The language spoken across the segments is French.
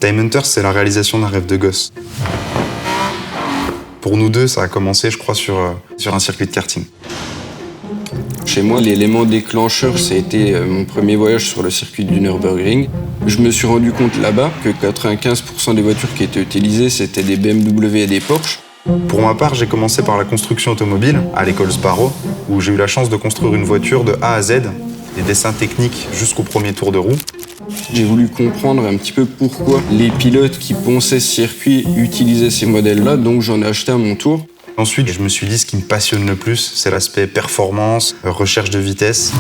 Time Hunters, c'est la réalisation d'un rêve de gosse. Pour nous deux, ça a commencé, je crois, sur un circuit de karting. Chez moi, l'élément déclencheur, ça a été mon premier voyage sur le circuit du Nürburgring. Je me suis rendu compte là-bas que 95% des voitures qui étaient utilisées, c'était des BMW et des Porsche. Pour ma part, j'ai commencé par la construction automobile, à l'école Sparrow, où j'ai eu la chance de construire une voiture de A à Z, des dessins techniques jusqu'au premier tour de roue. J'ai voulu comprendre un petit peu pourquoi les pilotes qui ponçaient ce circuit utilisaient ces modèles-là, donc j'en ai acheté à mon tour. Ensuite, je me suis dit ce qui me passionne le plus, c'est l'aspect performance, recherche de vitesse.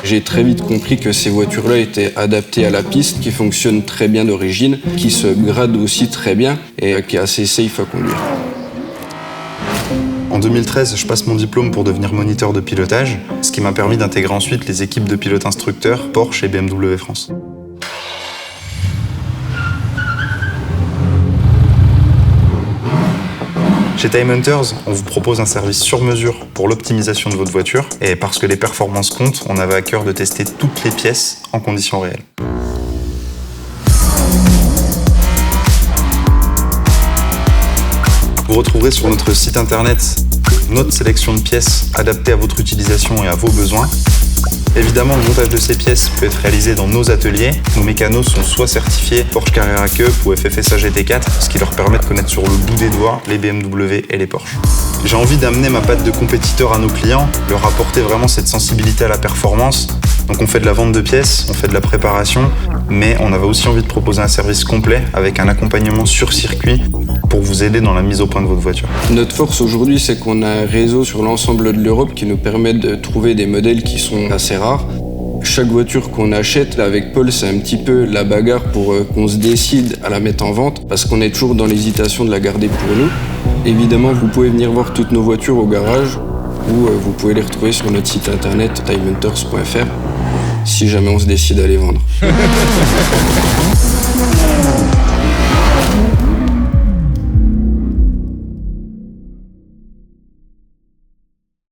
J'ai très vite compris que ces voitures-là étaient adaptées à la piste, qui fonctionnent très bien d'origine, qui se gradent aussi très bien et qui est assez safe à conduire. En 2013, je passe mon diplôme pour devenir moniteur de pilotage, ce qui m'a permis d'intégrer ensuite les équipes de pilotes instructeurs Porsche et BMW France. Chez Time Hunters, on vous propose un service sur mesure pour l'optimisation de votre voiture. Et parce que les performances comptent, on avait à cœur de tester toutes les pièces en conditions réelles. Vous retrouverez sur notre site internet notre sélection de pièces adaptées à votre utilisation et à vos besoins. Évidemment, le montage de ces pièces peut être réalisé dans nos ateliers. Nos mécanos sont soit certifiés Porsche Carrera Cup ou FFSA GT4, ce qui leur permet de connaître sur le bout des doigts les BMW et les Porsche. J'ai envie d'amener ma patte de compétiteur à nos clients, leur apporter vraiment cette sensibilité à la performance. Donc on fait de la vente de pièces, on fait de la préparation, mais on avait aussi envie de proposer un service complet avec un accompagnement sur circuit pour vous aider dans la mise au point de votre voiture. Notre force aujourd'hui, c'est qu'on a un réseau sur l'ensemble de l'Europe qui nous permet de trouver des modèles qui sont assez rares. Chaque voiture qu'on achète, là, avec Paul, c'est un petit peu la bagarre pour qu'on se décide à la mettre en vente, parce qu'on est toujours dans l'hésitation de la garder pour nous. Évidemment, vous pouvez venir voir toutes nos voitures au garage, ou vous pouvez les retrouver sur notre site internet timehunters.fr, si jamais on se décide à les vendre.